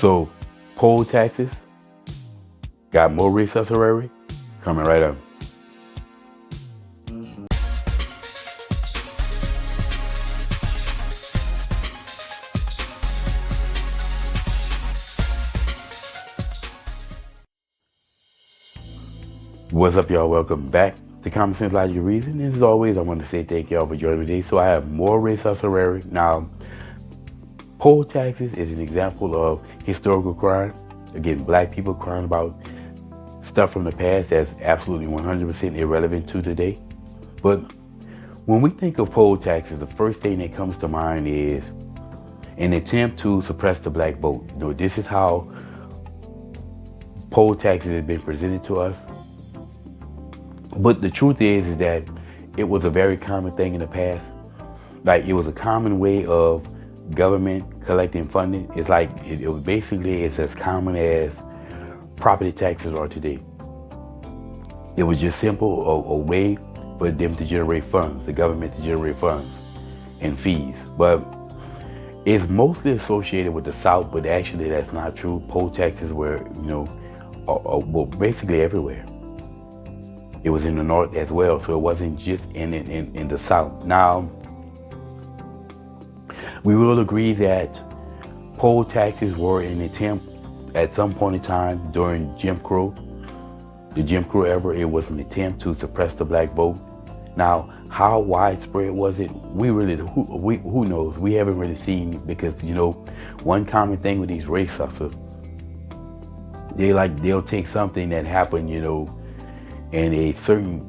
So, poll taxes got more resuscitatory coming right up. What's up, y'all? Welcome back to Common Sense, Logic, Reason. As always, I want to say thank y'all for joining me today. So I have more resuscitatory. Now, poll taxes is an example of historical crime. Again, black people crying about stuff from the past that's absolutely 100% irrelevant to today. But when we think of poll taxes, the first thing that comes to mind is an attempt to suppress the black vote. You know, this is how poll taxes have been presented to us. But the truth is that it was a very common thing in the past. Like, it was a common way of government collecting funding. It's like, it was basically, it's as common as property taxes are today. It was just simple, a way for them to generate funds, the government to generate funds and fees. But it's mostly associated with the South, but actually that's not true. Poll taxes were, well, basically everywhere. It was in the North as well, so it wasn't just in the South. Now, we will agree that poll taxes were an attempt at some point in time during Jim Crow, the Jim Crow era. It was an attempt to suppress the black vote. Now, how widespread was it? Who knows? We haven't really seen, because one common thing with these race suckers, they'll take something that happened, in a certain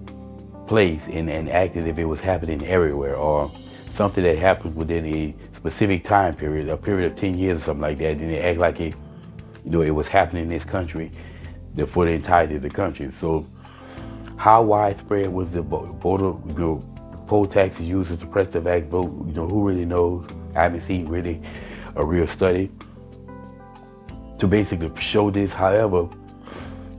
place and act as if it was happening everywhere, or something that happened within a specific time period, a period of 10 years or something like that, and they act like it was happening in this country for the entirety of the country. So how widespread was the poll taxes used to suppress the black vote? Who really knows? I haven't seen really a real study to basically show this. However,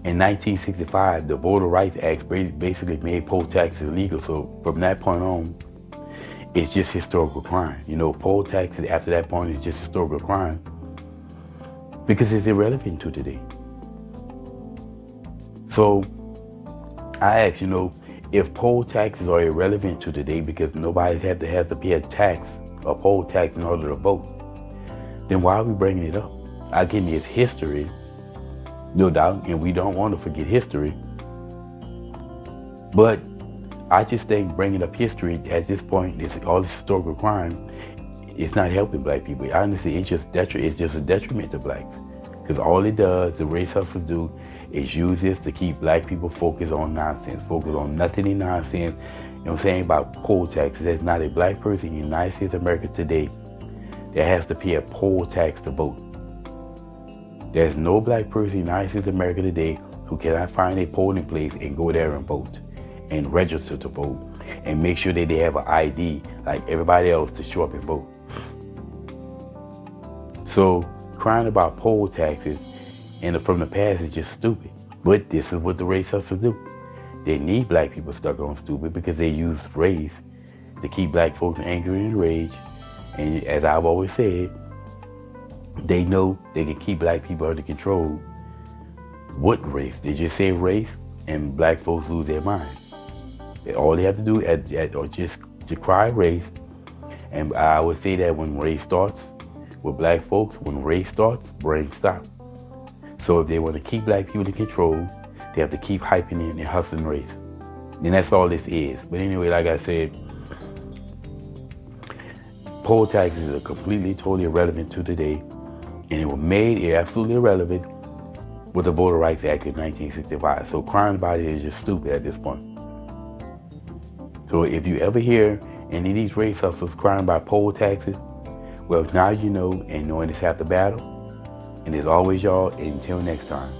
in 1965, the Voter Rights Act basically made poll taxes legal. So from that point on, it's just historical crime. Poll taxes after that point is just historical crime because it's irrelevant to today. So I ask, if poll taxes are irrelevant to today because nobody has to pay a poll tax in order to vote, then why are we bringing it up? Again, it's history. No doubt, and we don't want to forget history. But I just think bringing up history at this point, all this historical crime, it's not helping black people. Honestly, it's just a detriment to blacks. Because all it does, the race hustlers do, is use this to keep black people focused on nonsense, focused on nothing in nonsense. About poll taxes. There's not a black person in the United States of America today that has to pay a poll tax to vote. There's no black person in the United States of America today who cannot find a polling place and go there and vote and register to vote and make sure that they have an ID like everybody else to show up and vote. So crying about poll taxes from the past is just stupid. But this is what the race hustlers do. They need black people stuck on stupid because they use race to keep black folks angry and enraged. And as I've always said, they know they can keep black people under control. What race? They just say race and black folks lose their mind. All they have to do is just cry race. And I would say that when race starts with black folks, when race starts, brain stops. So if they want to keep black people in control, they have to keep hyping in and hustling race. And that's all this is. But anyway, like I said, poll taxes are completely, totally irrelevant to today. And it was made absolutely irrelevant with the Voter Rights Act of 1965. So crying about it is just stupid at this point. So if you ever hear any of these race hustlers crying about poll taxes, well, now you know, and knowing it's half the battle. And as always, y'all, until next time.